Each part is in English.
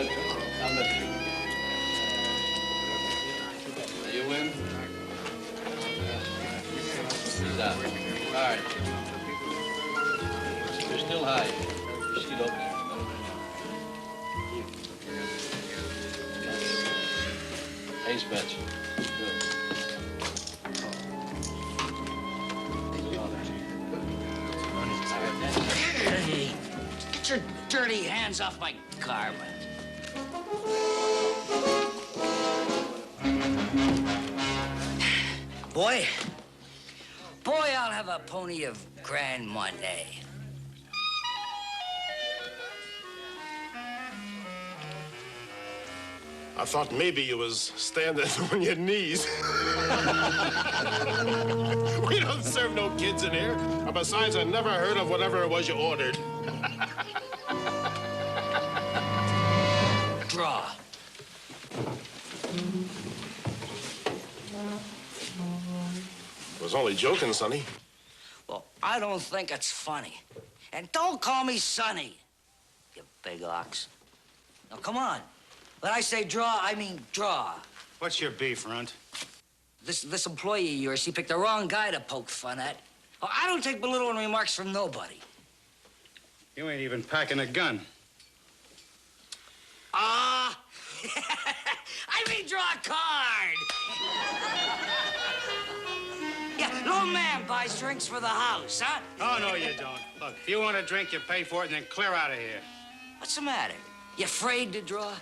I'll let you. You win? He's out. All right. You're still high. Your seat open. Ace bets. Good. Hey, get your dirty hands off my car, man. Boy, I'll have a pony of Grand Marnier. I thought maybe you was standing on your knees. We don't serve no kids in here. And besides, I never heard of whatever it was you ordered. Draw. I was only joking, Sonny. Well, I don't think it's funny. And don't call me Sonny, you big ox. Now, come on. When I say draw, I mean draw. What's your beef, Runt? This employee of yours, he picked the wrong guy to poke fun at. Well, I don't take belittling remarks from nobody. You ain't even packing a gun. I mean draw a card. Yeah, little man buys drinks for the house, huh? Oh, no, you don't. Look, if you want a drink, you pay for it and then clear out of here. What's the matter? You afraid to draw?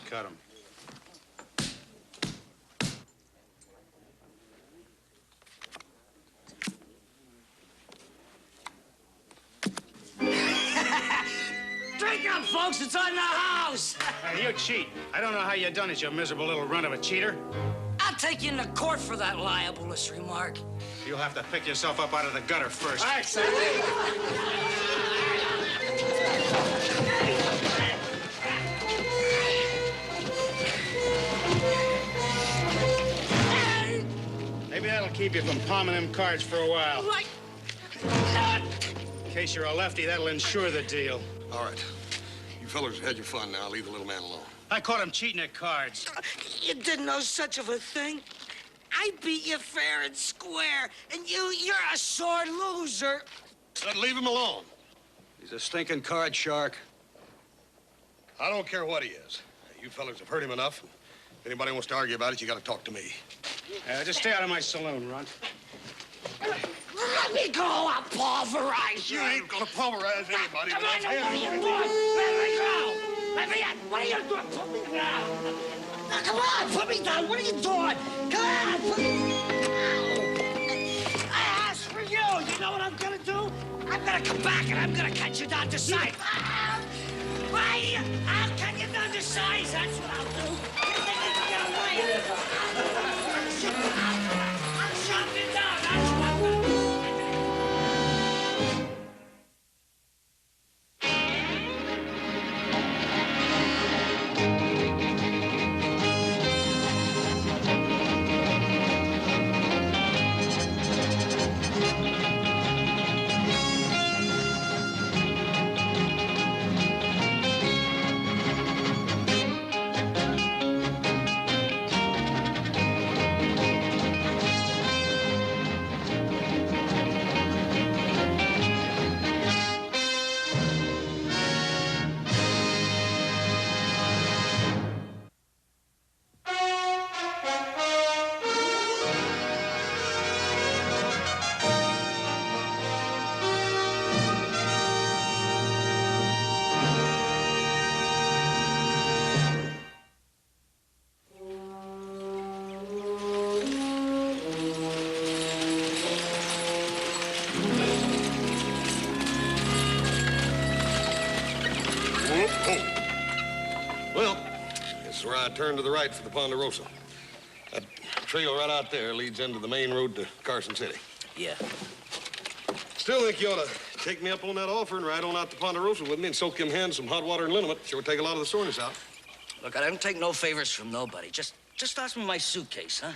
Cut him. Drink up, folks. It's on the house. Hey, you cheat. I don't know how you done it, you miserable little runt of a cheater. I'll take you into court for that libelous remark. You'll have to pick yourself up out of the gutter first. All right, son. Maybe that'll keep you from palming them cards for a while. Like... In case you're a lefty, that'll ensure the deal. All right. You fellas had your fun now. Leave the little man alone. I caught him cheating at cards. You didn't know such of a thing. I beat you fair and square, and you're a sore loser. Then leave him alone. He's a stinking card shark. I don't care what he is. You fellas have heard him enough. If anybody wants to argue about it, you got to talk to me. Just stay out of my saloon, Runt. Let me go, I'll pulverize you. You ain't gonna pulverize anybody. Come on, what are you doing? Let me go. Let me out. What are you doing? Put me down. Now, come on, put me down. What are you doing? Come on. Put me down. I asked for you. You know what I'm gonna do? I'm gonna come back and I'm gonna cut you down to size. Why? I'll cut you down to size. That's what I'll do. You think I can get away with it? I'll shut you down. That's what I'm gonna do. Well, this is where I turn to the right for the Ponderosa. That trail right out there leads into the main road to Carson City. Yeah. Still think you ought to take me up on that offer and ride on out to Ponderosa with me and soak them hands in some hot water and liniment. Sure take a lot of the soreness out. Look, I don't take no favors from nobody. Just toss me my suitcase, huh?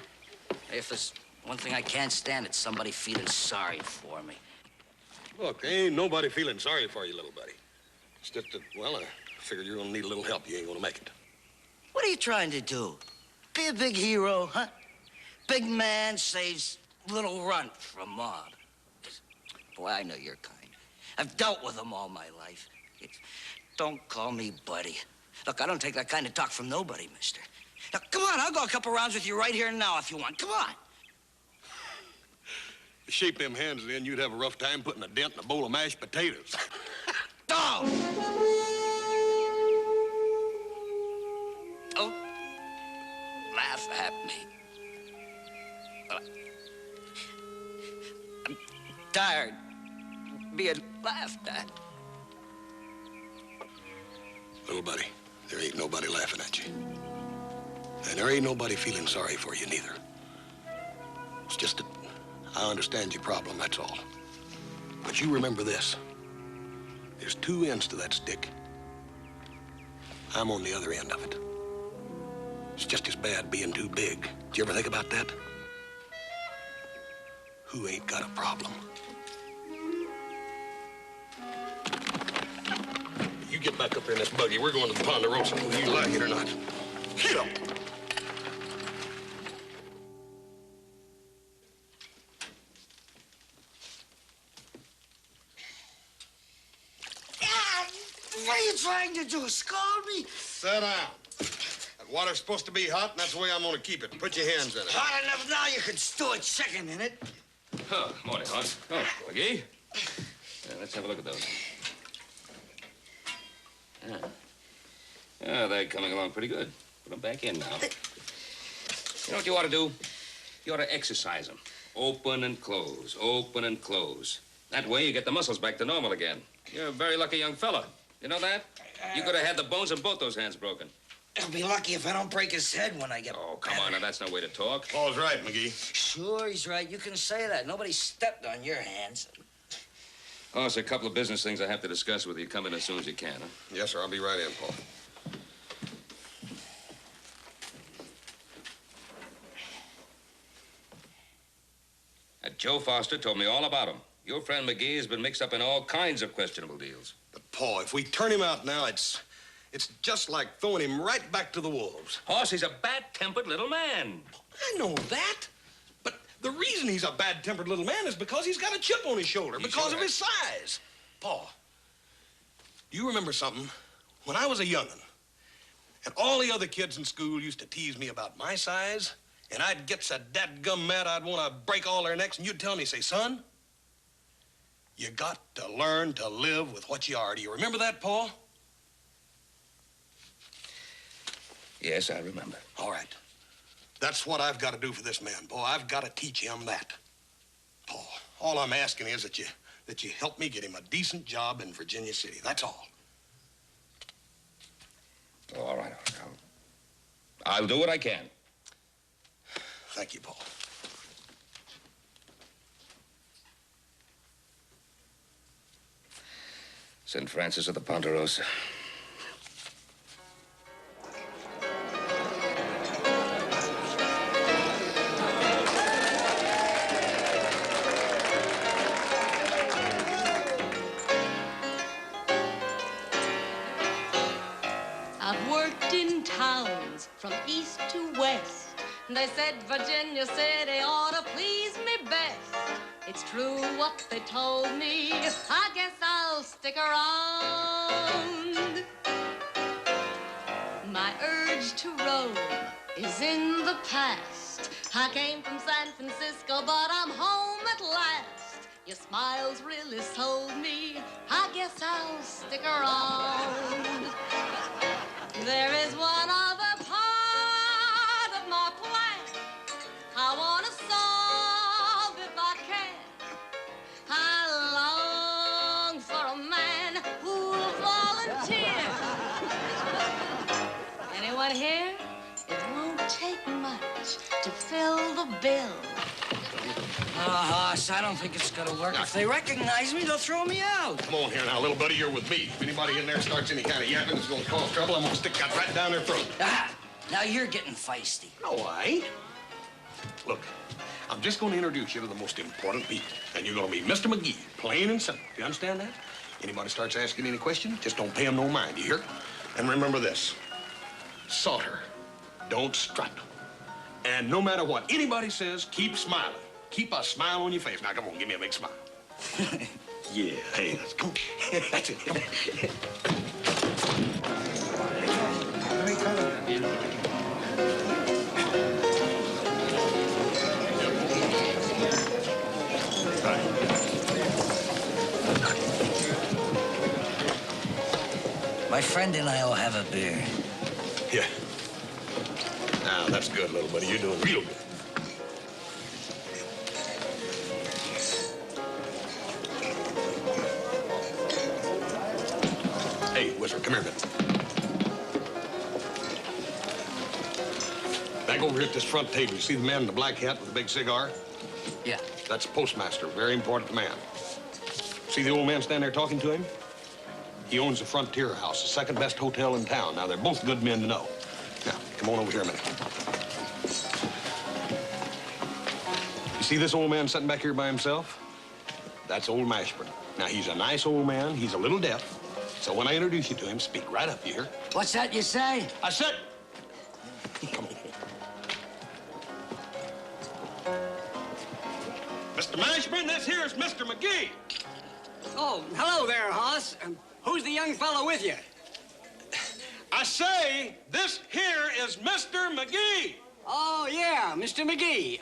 If there's one thing I can't stand, it's somebody feeling sorry for me. Look, ain't nobody feeling sorry for you, little buddy. It's just that, well, I figured you're gonna need a little help. You ain't gonna make it. What are you trying to do? Be a big hero, huh? Big man saves little runt from mob. Boy, I know your kind. I've dealt with them all my life. Don't call me buddy. Look, I don't take that kind of talk from nobody, mister. Now, come on, I'll go a couple rounds with you right here and now if you want. Come on. You shape them hands then, you'd have a rough time putting a dent in a bowl of mashed potatoes. Don't laugh at me. I'm tired of being laughed at. Little buddy, there ain't nobody laughing at you. And there ain't nobody feeling sorry for you neither. It's just that I understand your problem, that's all. But you remember this. There's two ends to that stick. I'm on the other end of it. It's just as bad being too big. Did you ever think about that? Who ain't got a problem? You get back up there in this buggy. We're going to the Ponderosa, whether you like it or not. Get up! What are you trying to do, scold me? Sit down. That water's supposed to be hot, and that's the way I'm going to keep it. Put your hands in it. Hot enough now, you can stew a chicken in it. Oh, morning, Hans. Oh, McGee. Let's have a look at those. Yeah, they're coming along pretty good. Put them back in now. You know what you ought to do? You ought to exercise them. Open and close, open and close. That way you get the muscles back to normal again. You're a very lucky young fella. You know that? You could have had the bones in both those hands broken. I'll be lucky if I don't break his head when I get... Oh, come on, now, that's no way to talk. Paul's right, McGee. Sure, he's right. You can say that. Nobody stepped on your hands. Oh, it's a couple of business things I have to discuss with you. Come in as soon as you can, huh? Yes, sir. I'll be right in, Paul. Joe Foster told me all about him. Your friend McGee has been mixed up in all kinds of questionable deals. But, Paul, if we turn him out now, it's just like throwing him right back to the wolves. Hoss, he's a bad-tempered little man. I know that. But the reason he's a bad-tempered little man is because he's got a chip on his shoulder, because of his size. Paul, do you remember something? When I was a young'un, and all the other kids in school used to tease me about my size, and I'd get so dadgum mad I'd want to break all their necks, and you'd tell me, say, son, you got to learn to live with what you are. Do you remember that, Paul? Yes, I remember. All right. That's what I've got to do for this man, Paul. I've got to teach him that. Paul, all I'm asking is that you help me get him a decent job in Virginia City. That's all. Oh, all right. I'll do what I can. Thank you, Paul. St. Francis of the Ponderosa. I've worked in towns from east to west. They said Virginia City ought to please me best. It's true what they told me. I guess I'll stick around. My urge to roam is in the past. I came from San Francisco, but I'm home at last. Your smiles really sold me. I guess I'll stick around. There is one other part of my plan I want to solve if I can. I long for a man who'll volunteer. Anyone here? It won't take much to fill the bill. Hoss, I don't think it's gonna work. If they recognize me, they'll throw me out. Come on here now, little buddy. You're with me. If anybody in there starts any kind of yapping that's going to cause trouble, I'm going to stick that right down their throat. Ah, now you're getting feisty. No, I ain't. Look, I'm just going to introduce you to the most important people. And you're going to be Mr. McGee, plain and simple. You understand that? Anybody starts asking any questions, just don't pay them no mind, you hear? And remember this, Salter, don't strut. And no matter what anybody says, keep smiling. Keep a smile on your face. Now, come on, give me a big smile. Yeah, hey, come on. That's it, come on. My friend and I will have a beer. Yeah. Now, that's good, little buddy. You're doing real good. Hey, Whizzer, come here a minute. Back over here at this front table, you see the man in the black hat with the big cigar? Yeah. That's the postmaster, very important man. See the old man standing there talking to him? He owns the Frontier House, the second best hotel in town. Now, they're both good men to know. Now, come on over here a minute. You see this old man sitting back here by himself? That's old Mashburn. Now, he's a nice old man. He's a little deaf. So when I introduce you to him, speak right up here. What's that you say? I said... Come on. Mr. Mashburn, this here is Mr. McGee. Oh, hello there, Hoss. Who's the young fellow with you? I say, this here is Mr. McGee. Oh, yeah, Mr. McGee.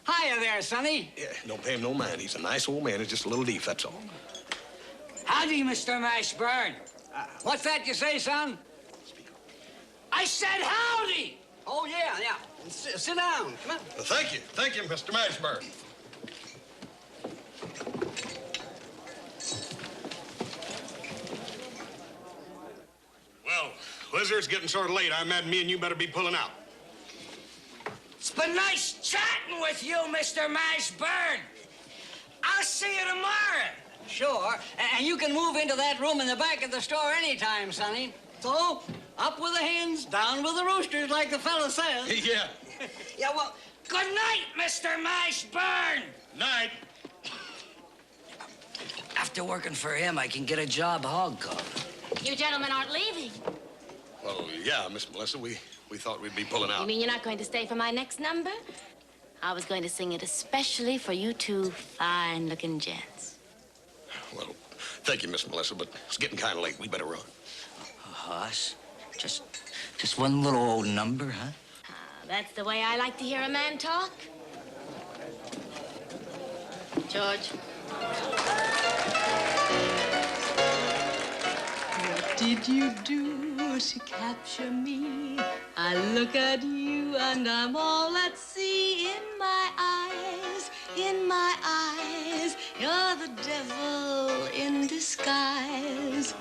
Hiya there, Sonny. Yeah, don't pay him no mind. He's a nice old man. He's just a little deaf, that's all. Howdy, Mr. Mashburn. What's that you say, son? I said howdy! Oh, yeah. Sit down. Come on. Well, thank you. Thank you, Mr. Mashburn. Well, Whizzer, it's getting sort of late. I imagine me and you better be pulling out. It's been nice chatting with you, Mr. Mashburn. I'll see you tomorrow. Sure. And you can move into that room in the back of the store anytime, Sonny. So, up with the hens, down with the roosters, like the fella says. Yeah. Yeah, well, good night, Mr. Mashburn. Night. After working for him, I can get a job hog call. You gentlemen aren't leaving. Well, yeah, Miss Melissa, we thought we'd be pulling out. You mean you're not going to stay for my next number? I was going to sing it especially for you two fine-looking gents. Well, thank you, Miss Melissa, but it's getting kind of late. We better run. Hoss, just one little old number, huh? That's the way I like to hear a man talk. George. What did you do to capture me? I look at you and I'm all at sea. In my eyes, you're the devil in disguise.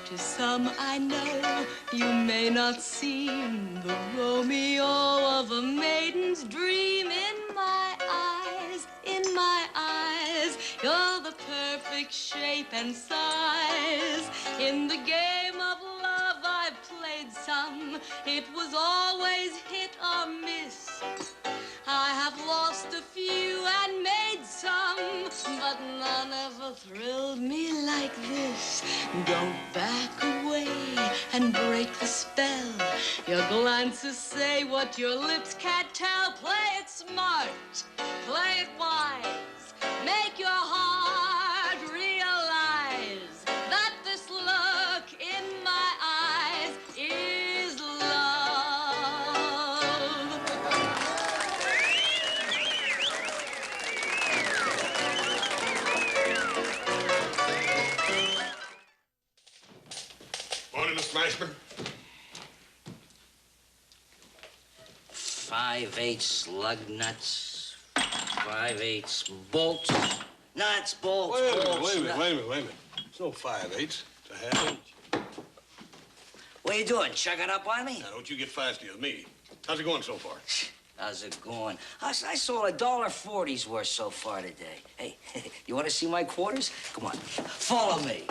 To some I know you may not seem the Romeo of a maiden's dream. In my eyes, you're the perfect shape and size. In the game of love I've played some, it was always hit or miss. I have lost a few and made some, but none ever thrilled me like this. Don't back away and break the spell. Your glances say what your lips can't tell. Play it smart, play it wise. Make your heart realize that this look in my eyes is love. Morning, Mr. Mashburn. 5/8 slug nuts, 5/8 bolts, nuts, bolts, Wait a bolts. minute. It's no 5/8. It's a half inch. What are you doing, chugging up on me? Now, don't you get feisty with me. How's it going so far? How's it going? I sold $1.40's worth so far today. Hey, you want to see my quarters? Come on, follow me.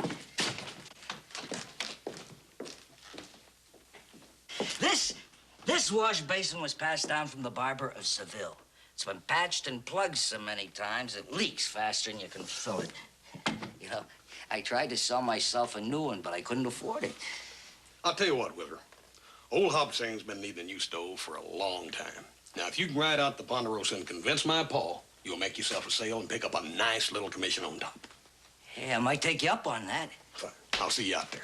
This wash basin was passed down from the barber of Seville. It's been patched and plugged so many times, it leaks faster than you can fill it. You know, I tried to sell myself a new one, but I couldn't afford it. I'll tell you what, Whizzer. Old Hobsang's been needing a new stove for a long time. Now, if you can ride out the Ponderosa and convince my pa, you'll make yourself a sale and pick up a nice little commission on top. Hey, I might take you up on that. Fine. I'll see you out there.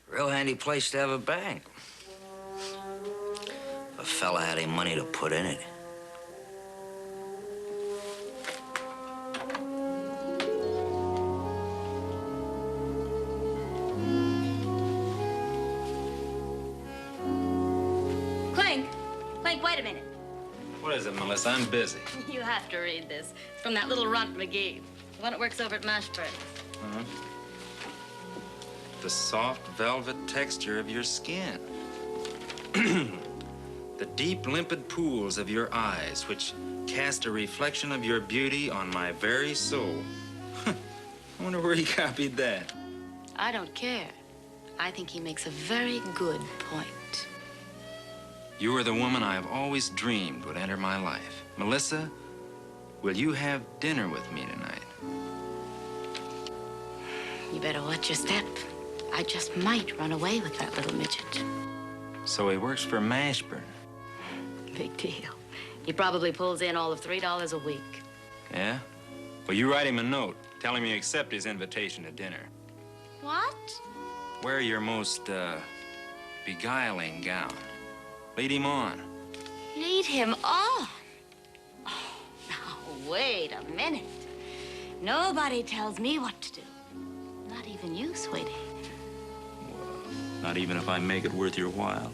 Real handy place to have a bank. If a fella had any money to put in it. Clink, wait a minute. What is it, Melissa? I'm busy. You have to read this. It's from that little runt McGee, the one that works over at Mashburn. Uh-huh. The soft velvet texture of your skin. The deep, limpid pools of your eyes, which cast a reflection of your beauty on my very soul. I wonder where he copied that. I don't care. I think he makes a very good point. You are the woman I have always dreamed would enter my life. Melissa, will you have dinner with me tonight? You better watch your step. I just might run away with that little midget. So he works for Mashburn. Big deal. He probably pulls in all of $3 a week. Yeah? Well, you write him a note. Tell him you accept his invitation to dinner. What? Wear your most, beguiling gown. Lead him on. Lead him on? Oh, now, wait a minute. Nobody tells me what to do. Not even you, sweetie. Not even if I make it worth your while.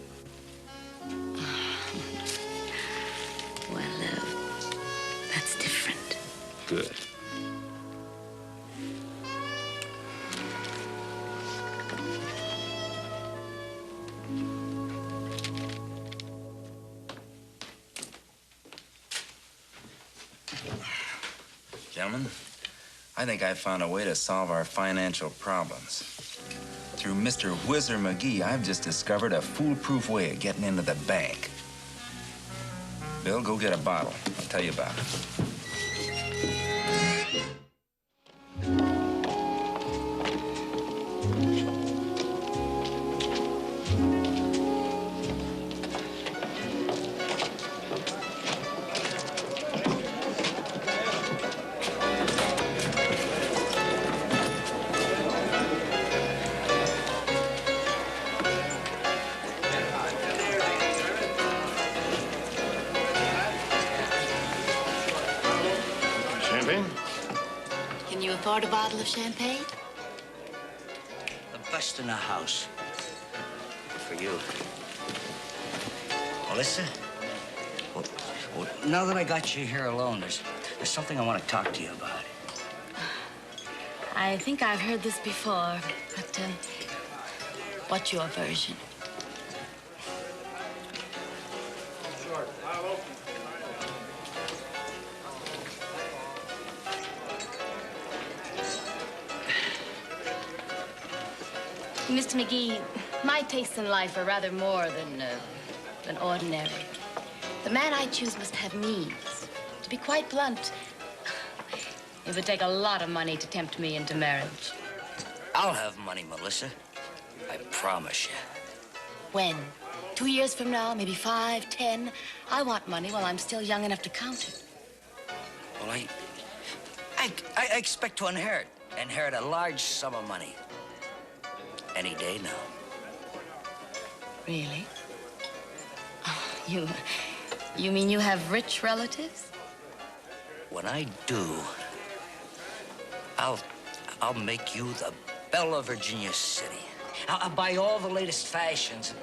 Well, that's different. Good. Gentlemen, I think I found a way to solve our financial problems. Through Mr. Whizzer McGee, I've just discovered a foolproof way of getting into the bank. Bill, go get a bottle. I'll tell you about it. Can you afford a bottle of champagne? The best in the house. For you. Melissa? Well, now that I got you here alone, there's something I want to talk to you about. I think I've heard this before, but what's your version? Mr. McGee, my tastes in life are rather more than ordinary. The man I choose must have means. To be quite blunt, it would take a lot of money to tempt me into marriage. I'll have money, Melissa. I promise you. When? 2 years from now, maybe 5, 10? I want money while I'm still young enough to count it. Well, I expect to inherit a large sum of money. Any day now. Really? Oh, you mean you have rich relatives? When I do, I'll make you the belle of Virginia City. I'll buy all the latest fashions.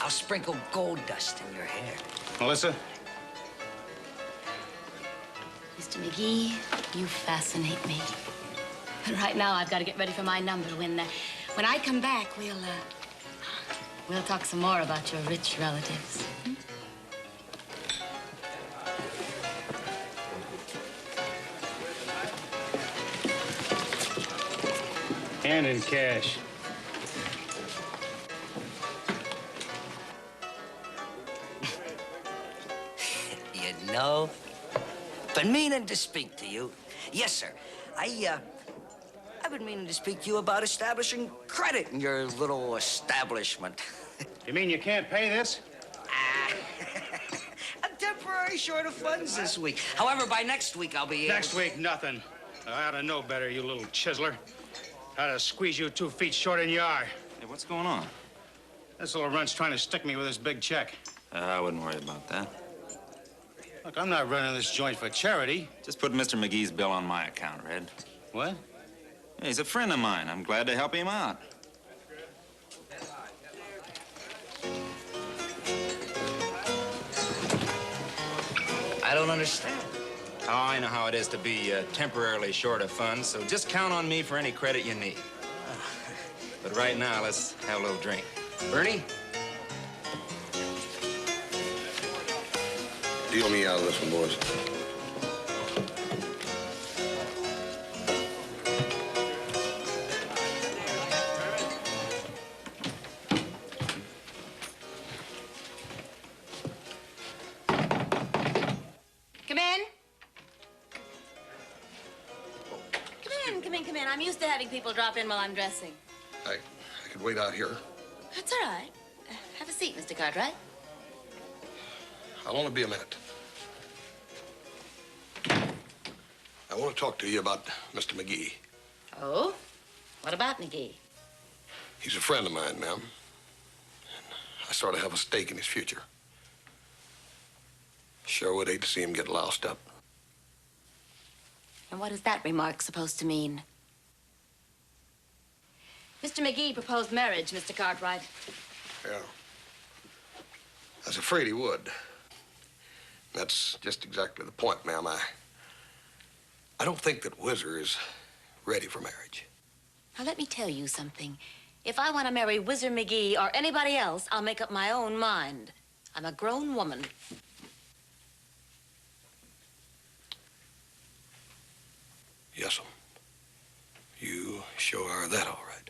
I'll sprinkle gold dust in your hair. Melissa? Mr. McGee, you fascinate me. But right now, I've got to get ready for my number. When I come back, we'll talk some more about your rich relatives. Hmm? And in cash. You know, been meaning to speak to you. Yes, sir. I've been meaning to speak to you about establishing credit in your little establishment. You mean you can't pay this? I'm temporarily short of funds this week. However, by next week, I'll be able Next week, nothing. I ought to know better, you little chiseler. I ought to squeeze you 2 feet short than you are. Hey, what's going on? This little runt's trying to stick me with this big check. I wouldn't worry about that. Look, I'm not running this joint for charity. Just put Mr. McGee's bill on my account, Red. What? Yeah, he's a friend of mine. I'm glad to help him out. I don't understand. Oh, I know how it is to be temporarily short of funds, so just count on me for any credit you need. But right now, let's have a little drink. Bernie? Deal me out of this one, boys. Come in. Come in. I'm used to having people drop in while I'm dressing. I could wait out here. That's all right. Have a seat, Mr. Cartwright. I'll only be a minute. I want to talk to you about Mr. McGee. Oh? What about McGee? He's a friend of mine, ma'am. And I sort of have a stake in his future. Sure would hate to see him get loused up. And what is that remark supposed to mean? Mr. McGee proposed marriage, Mr. Cartwright. Yeah. I was afraid he would. That's just exactly the point, ma'am. I don't think that Whizzer is ready for marriage. Now, let me tell you something. If I want to marry Whizzer McGee or anybody else, I'll make up my own mind. I'm a grown woman. Yes'm. You sure are that all right.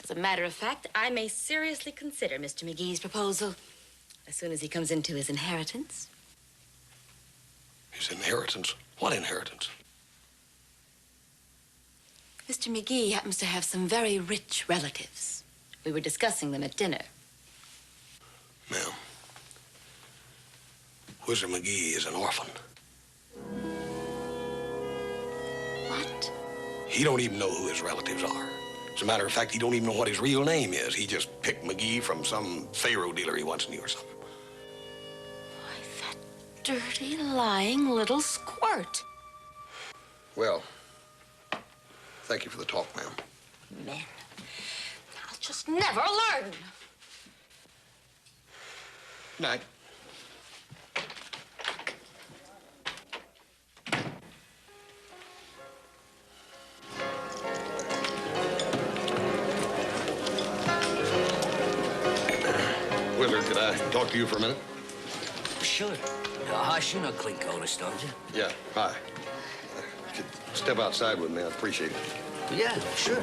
As a matter of fact, I may seriously consider Mr. McGee's proposal as soon as he comes into his inheritance. His inheritance? What inheritance? Mr. McGee happens to have some very rich relatives. We were discussing them at dinner. Ma'am, Whizzer McGee is an orphan. What? He don't even know who his relatives are. As a matter of fact, he don't even know what his real name is. He just picked McGee from some Pharaoh dealer he once knew or something. Why, that dirty, lying little squirt. Well, thank you for the talk, ma'am. Men. I'll just never learn. Night. Whizzer, could I talk to you for a minute? Sure. Hush, you know Clink Otis, don't you? Yeah, hi. Could step outside with me, I'd appreciate it. Yeah, sure.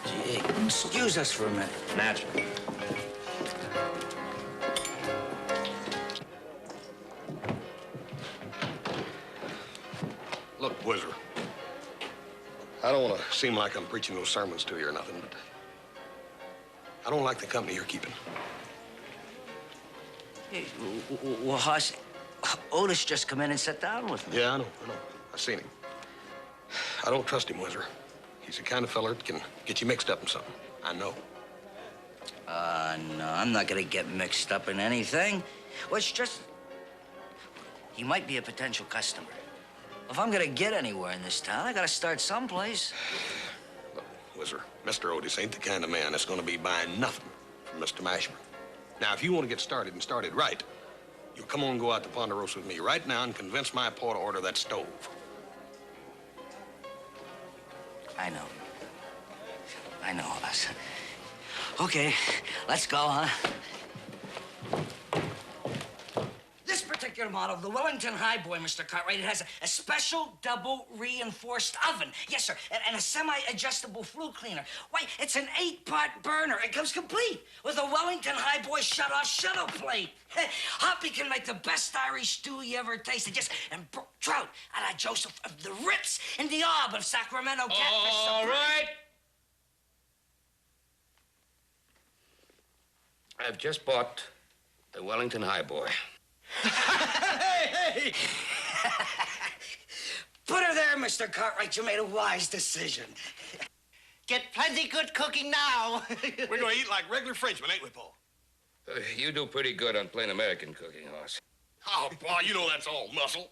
Gee, excuse us for a minute. Naturally. Look, Whizzer, I don't want to seem like I'm preaching no sermons to you or nothing, but I don't like the company you're keeping. Hey, well, Hush, Otis just come in and sat down with me. Yeah, I know. I've seen him. I don't trust him, Whizzer. He's the kind of feller that can get you mixed up in something. I know. No, I'm not gonna get mixed up in anything. Well, it's just, he might be a potential customer. If I'm gonna get anywhere in this town, I gotta start someplace. Look, Whizzer, Mr. Otis ain't the kind of man that's gonna be buying nothing from Mr. Mashburn. Now, if you want to get started and started right, you'll come on and go out to Ponderosa with me right now and convince my pa to order that stove. I know, Hush. Okay, let's go, huh? This particular particular model of the Wellington Highboy, Mr. Cartwright, it has a special double reinforced oven. Yes, sir. And a semi-adjustable flue cleaner. Why, it's an 8-pot burner. It comes complete with a Wellington Highboy shut-off shuttle plate. Hoppy can make the best Irish stew you ever tasted. Just and trout a la Joseph of the Rips and the Ob of Sacramento catfish. All right. I've just bought the Wellington Highboy. Hey! Put her there, Mr. Cartwright. You made a wise decision. Get plenty good cooking now. We're gonna eat like regular Frenchmen, ain't we, Paul? You do pretty good on plain American cooking, Hoss. Oh, Paul, you know that's all muscle.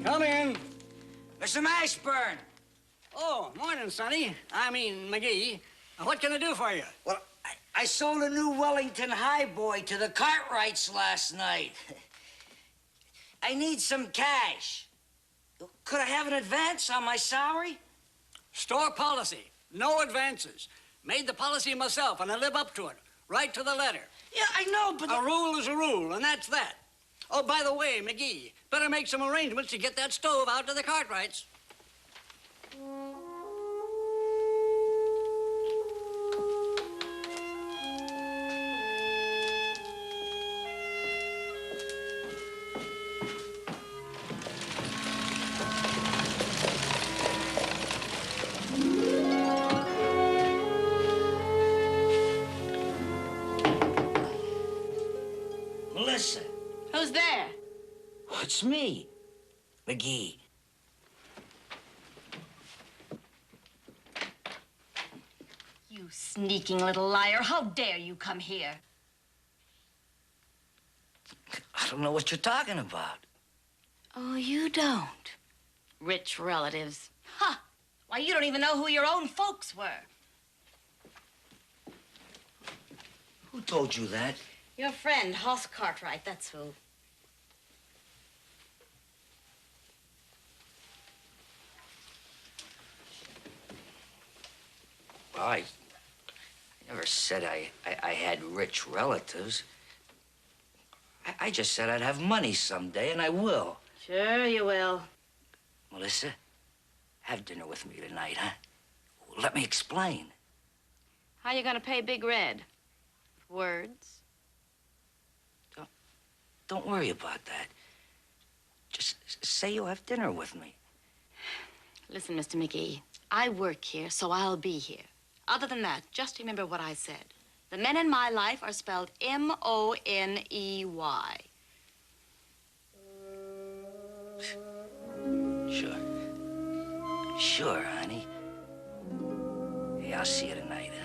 Come in. Mr. Mashburn. Oh, morning, Sonny. I mean, McGee. What can I do for you? Well, I sold a new Wellington Highboy to the Cartwrights last night. I need some cash. Could I have an advance on my salary? Store policy. No advances. Made the policy myself, and I live up to it. Right to the letter. Yeah, I know, but... A rule is a rule, and that's that. Oh, by the way, McGee, better make some arrangements to get that stove out to the Cartwrights. Melissa. Who's there? Oh, it's me, McGee. You sneaking little liar. How dare you come here? I don't know what you're talking about. Oh, you don't? Rich relatives. Ha! Why, you don't even know who your own folks were. Who told you that? Your friend, Hoss Cartwright, that's who. Well, I never said I had rich relatives. I just said I'd have money someday, and I will. Sure you will. Melissa, have dinner with me tonight, huh? Let me explain. How you gonna pay Big Red? Words? Don't worry about that. Just say you'll have dinner with me. Listen, Mr. McGee, I work here, so I'll be here. Other than that, just remember what I said. The men in my life are spelled M-O-N-E-Y. Sure. Sure, honey. Hey, I'll see you tonight, huh?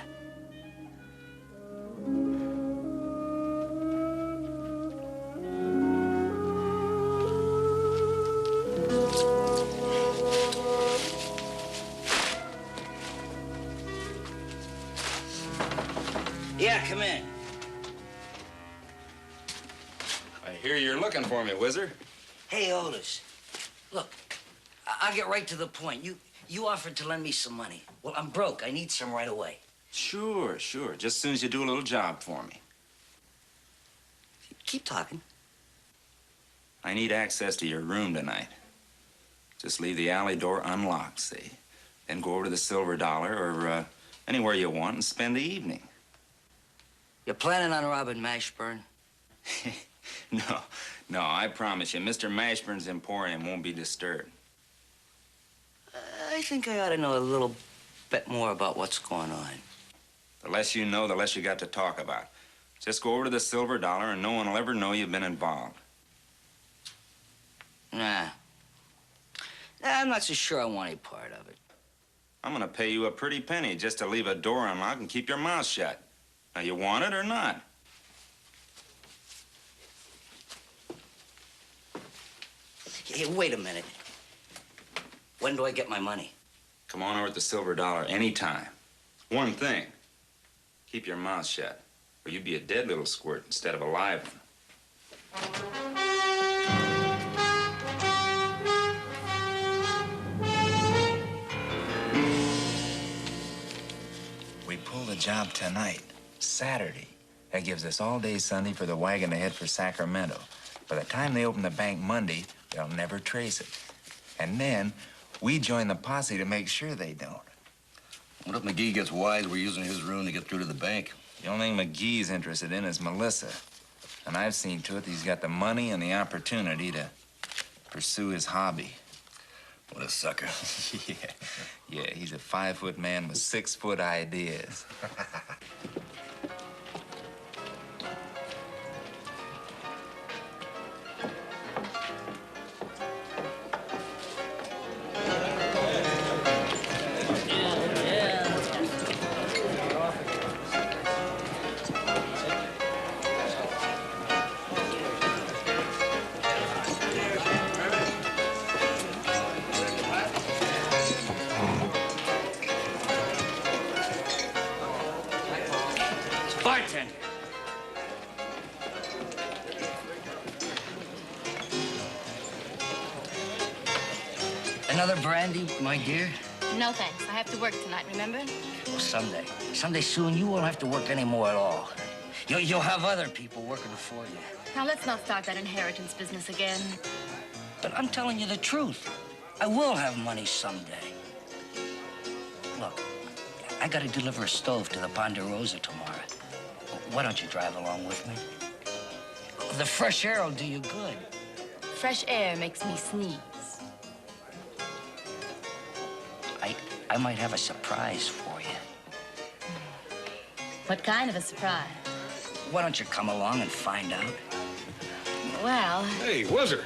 Yeah, come in. I hear you're looking for me, Whizzer. Hey, Otis. Look, I'll get right to the point. You offered to lend me some money. Well, I'm broke. I need some right away. Sure. Just as soon as you do a little job for me. Keep talking. I need access to your room tonight. Just leave the alley door unlocked, see? Then go over to the Silver Dollar or anywhere you want and spend the evening. You're planning on robbing Mashburn? No, I promise you, Mr. Mashburn's emporium won't be disturbed. I think I ought to know a little bit more about what's going on. The less you know, the less you got to talk about. Just go over to the Silver Dollar and no one will ever know you've been involved. Nah. I'm not so sure I want any part of it. I'm gonna pay you a pretty penny just to leave a door unlocked and keep your mouth shut. Now, you want it or not? Hey, wait a minute. When do I get my money? Come on over at the Silver Dollar anytime. One thing. Keep your mouth shut, or you'd be a dead little squirt instead of a live one. We pull the job tonight, Saturday. That gives us all day Sunday for the wagon to head for Sacramento. By the time they open the bank Monday, they'll never trace it. And then we join the posse to make sure they don't. What if McGee gets wise we're using his room to get through to the bank? The only thing McGee's interested in is Melissa. And I've seen to it that he's got the money and the opportunity to pursue his hobby. What a sucker. Yeah, he's a 5-foot man with 6-foot ideas. Bartender. Another brandy, my dear? No, thanks. I have to work tonight, remember? Well, someday. Someday soon, you won't have to work anymore at all. You'll have other people working for you. Now, let's not start that inheritance business again. But I'm telling you the truth. I will have money someday. Look, I gotta deliver a stove to the Ponderosa tomorrow. Why don't you drive along with me? The fresh air will do you good. Fresh air makes me sneeze. I might have a surprise for you. What kind of a surprise? Why don't you come along and find out? Well... Hey, Whizzer.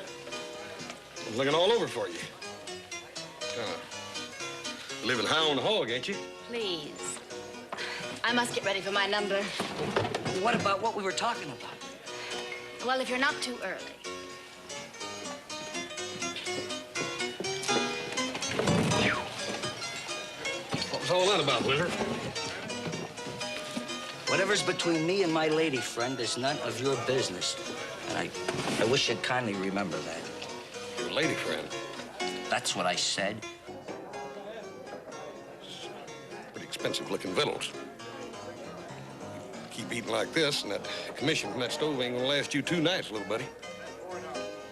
I'm looking all over for you. Living high on the hog, ain't you? Please. I must get ready for my number. What about what we were talking about? Well, if you're not too early. What was all that about, Whizzer? Whatever's between me and my lady friend is none of your business. And I wish you'd kindly remember that. Your lady friend? That's what I said. Pretty expensive-looking victuals. Keep eating like this, and that commission from that stove ain't gonna last you 2 nights, little buddy.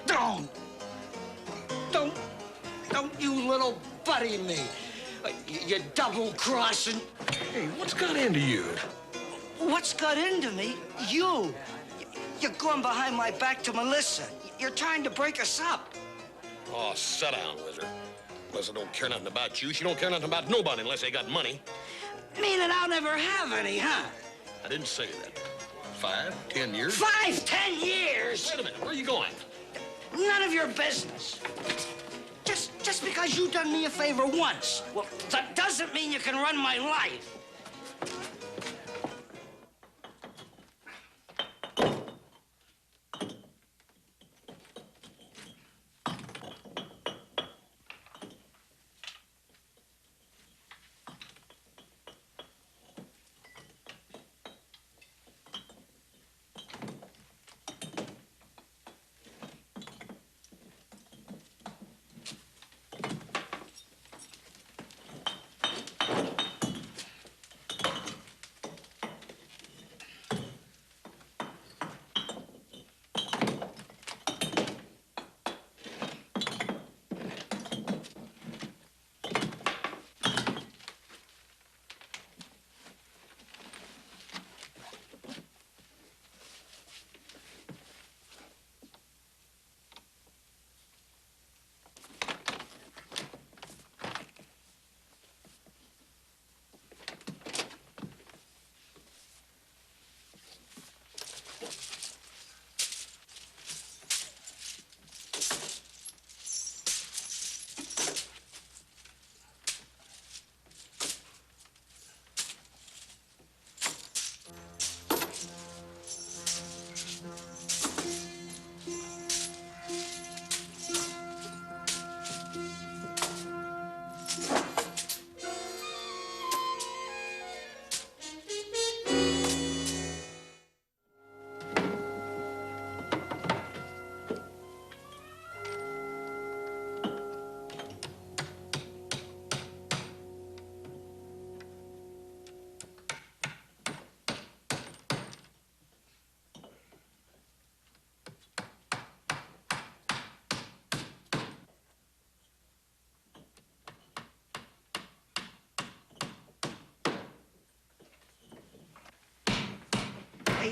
Don't you little buddy me. You double-crossing. Hey, what's got into you? What's got into me? You. You're going behind my back to Melissa. You're trying to break us up. Oh, sit down, Whizzer. Melissa don't care nothing about you. She don't care nothing about nobody unless they got money. Meaning I'll never have any, huh? I didn't say that. 5, 10 years? 5, 10 years? Wait a minute. Where are you going? None of your business. Just because you done me a favor once, well, that doesn't mean you can run my life.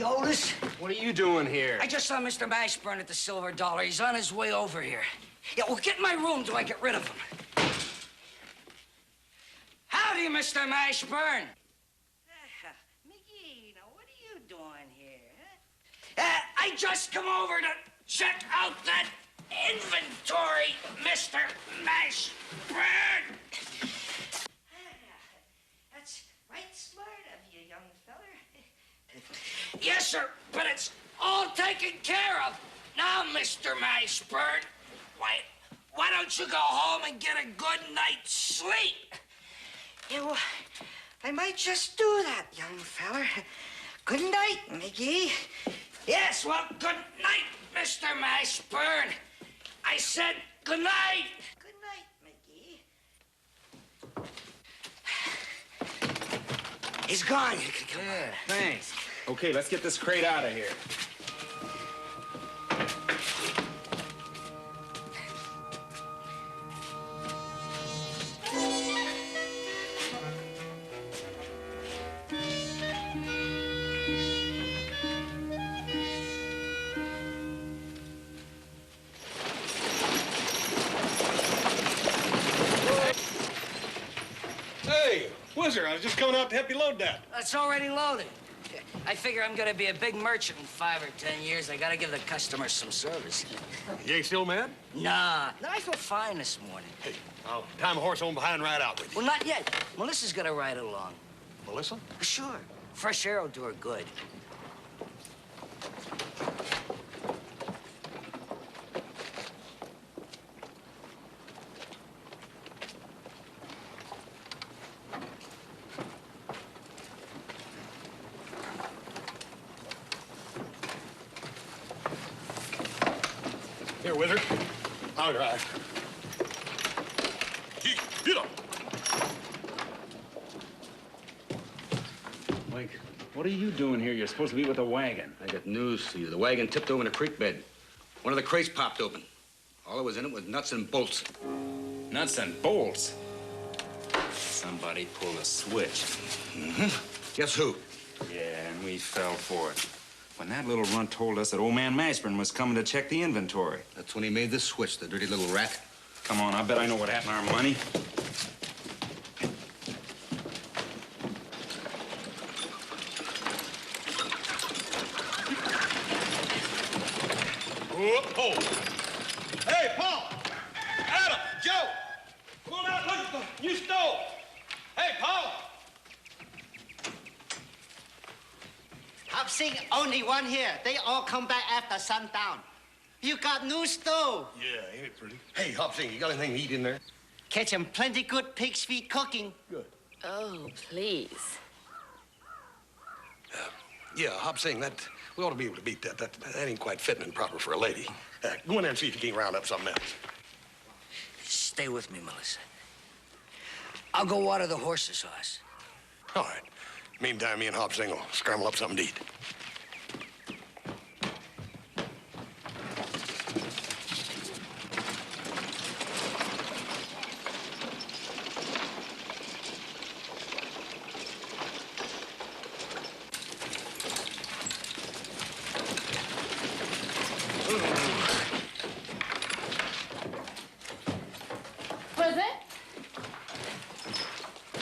Howdy, Otis. What are you doing here? I just saw Mr. Mashburn at the Silver Dollar. He's on his way over here. Yeah, well, get in my room till I get rid of him. Howdy, Mr. Mashburn. McGee, now what are you doing here, huh? I just come over to check out that inventory, Mr. Mashburn. That's right smart of you, young feller. Yes, sir, but it's all taken care of now, Mr. Mashburn. Why don't you go home and get a good night's sleep? Yeah, well, I might just do that, young feller. Good night, McGee. Yes, well, good night, Mr. Mashburn. I said good night. Good night, McGee. He's gone. You can come on. Thanks. Okay, let's get this crate out of here. Hey, Whizzer, I was just coming out to help you load that. It's already loaded. I figure I'm gonna be a big merchant in 5 or 10 years. I gotta give the customers some service. You ain't still mad? Nah, I feel fine this morning. Hey, I'll tie my horse on behind and ride out with you. Well, not yet. Melissa's gonna ride along. Melissa? Sure. Fresh air will do her good. Here, Whizzer. I'll drive. Get up. Mike, what are you doing here? You're supposed to be with the wagon. I got news for you. The wagon tipped over in a creek bed. One of the crates popped open. All that was in it was nuts and bolts. Nuts and bolts? Somebody pulled a switch. Mm-hmm. Guess who? Yeah, and we fell for it. When that little runt told us that old man Mashburn was coming to check the inventory. That's when he made the switch, the dirty little rat. Come on, I bet I know what happened to our money. Whoa. Hey, Paul! Adam! Joe! Come on out, look at the new stove! Hey, Paul! I'm seeing only one here. They all come back after sundown. You got new stove. Yeah, ain't it pretty? Hey, Hopsing, you got anything to eat in there? Catching plenty good pig's feet cooking. Good. Oh, please. Yeah, Hopsing, that we ought to be able to beat that. That ain't quite fitting and proper for a lady. Go in there and see if you can round up something else. Stay with me, Melissa. I'll go water the horses' house. All right. Meantime, me and Hopsing will scramble up something to eat.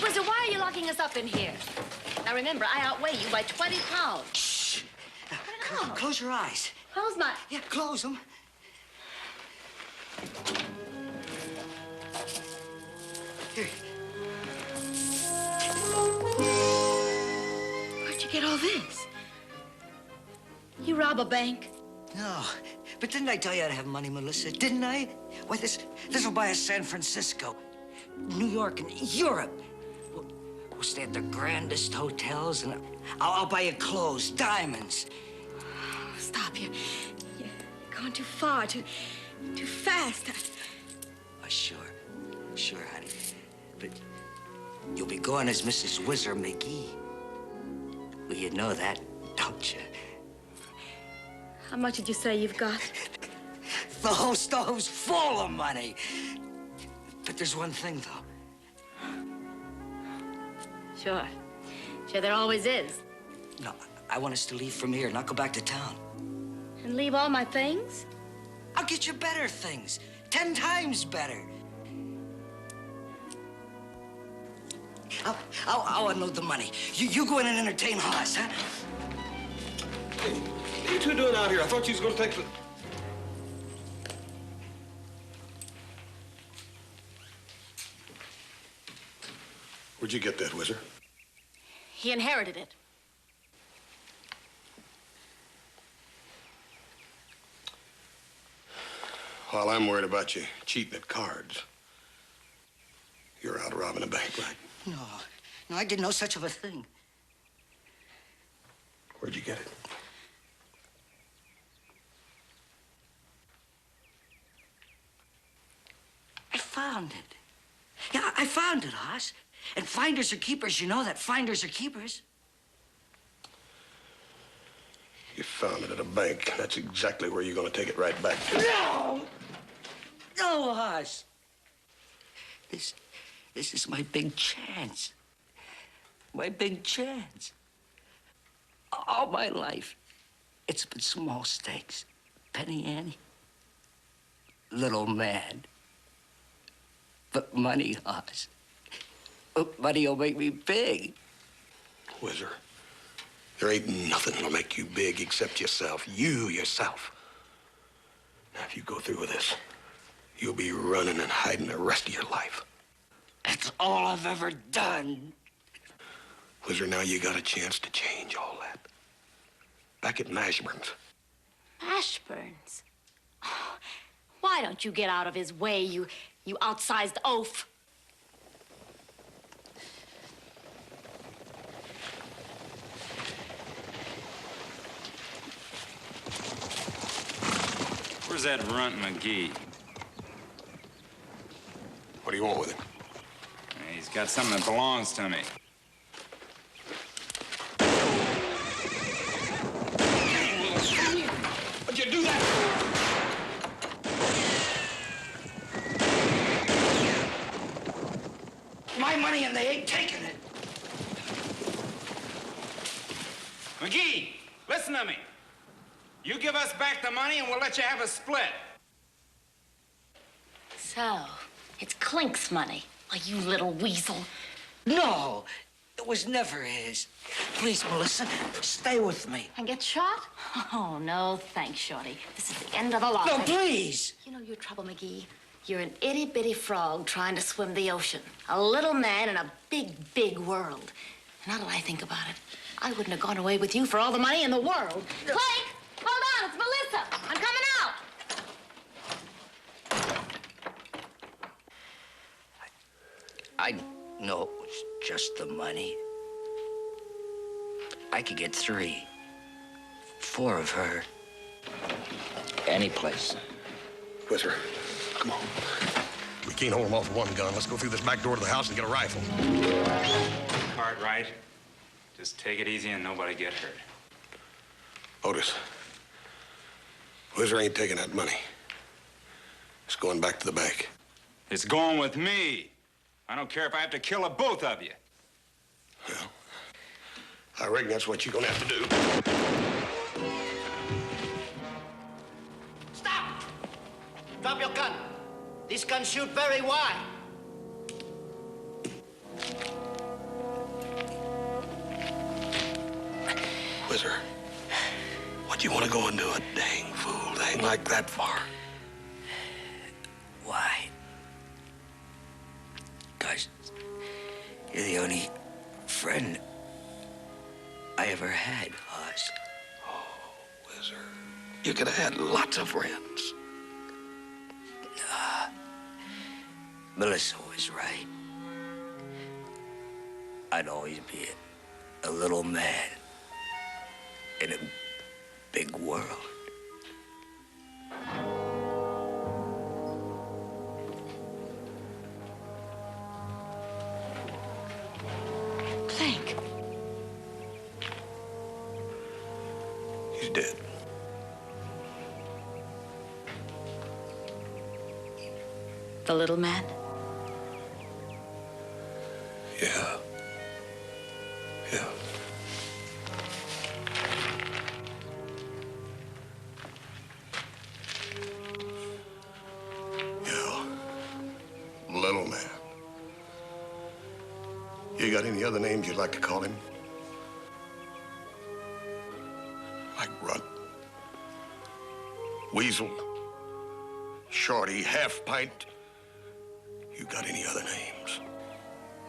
Whizzer, why are you locking us up in here? Now remember, I outweigh you by 20 pounds. Shh. Close your eyes. Close my... Yeah, close them. Here. Where'd you get all this? You rob a bank? No, but didn't I tell you I'd have money, Melissa? Didn't I? Why, this'll buy us San Francisco, New York, and Europe. We'll stay at the grandest hotels, and I'll buy you clothes, diamonds. Stop. You're going too far, too fast. Sure, honey. But you'll be going as Mrs. Whizzer McGee. Well, you know that, don't you? How much did you say you've got? The whole stove's full of money. But there's one thing, though. Sure, there always is. No, I want us to leave from here, not go back to town. And leave all my things? I'll get you better things. 10 times better. I'll unload the money. You go in and entertain Hoss, huh? Hey, what are you two doing out here? I thought you was going to take the... Where'd you get that, Whizzer? He inherited it. While I'm worried about you cheating at cards, you're out robbing a bank, right? No, I did no such of a thing. Where'd you get it? I found it. Yeah, I found it, Hoss. And finders are keepers. You know that. Finders are keepers. You found it at a bank. That's exactly where you're going to take it right back to. No! No, Hoss. This is my big chance. My big chance. All my life, it's been small stakes. Penny ante, little man. But money, Hoss. Money'll make me big. Whizzer, there ain't nothing that'll make you big except yourself. You, yourself. Now, if you go through with this, you'll be running and hiding the rest of your life. That's all I've ever done. Whizzer, now you got a chance to change all that. Back at Mashburn's. Ashburns? Oh, why don't you get out of his way, you outsized oaf? Where's that runt McGee? What do you want with him? He's got something that belongs to me. What'd you do that? My money and they ain't taking it. McGee, listen to me. You give us back the money and we'll let you have a split. So, it's Clink's money. Oh, you little weasel. No, it was never his. Please, Melissa, stay with me. And get shot? Oh, no, thanks, Shorty. This is the end of the line. No, please. You know your trouble, McGee. You're an itty-bitty frog trying to swim the ocean. A little man in a big, big world. Now that I think about it, I wouldn't have gone away with you for all the money in the world. Clink! Hold on, it's Melissa. I'm coming out. I know it was just the money. I could get 3, 4 of her. Any place. Whizzer, come on. We can't hold him off with one gun. Let's go through this back door to the house and get a rifle. Cartwright, just take it easy and nobody get hurt. Otis, Whizzer ain't taking that money. It's going back to the bank. It's going with me. I don't care if I have to kill the both of you. Well, I reckon that's what you're gonna have to do. Stop! Drop your gun. These guns shoot very wide. Whizzer, what you want to go and do a dang fool thing like that for? Why? Because you're the only friend I ever had, Hoss. Oh, Whizzer, you could have had lots of friends. Melissa was right. I'd always be a little man in a big world. Clink. He's dead. The little man? Yeah. Yeah. You got any other names you'd like to call him? Like Runt, Weasel, Shorty, Half Pint. You got any other names?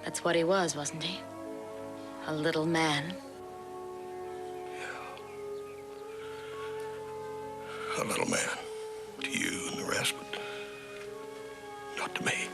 That's what he was, wasn't he? A little man. A little man to you and the rest, but not to me.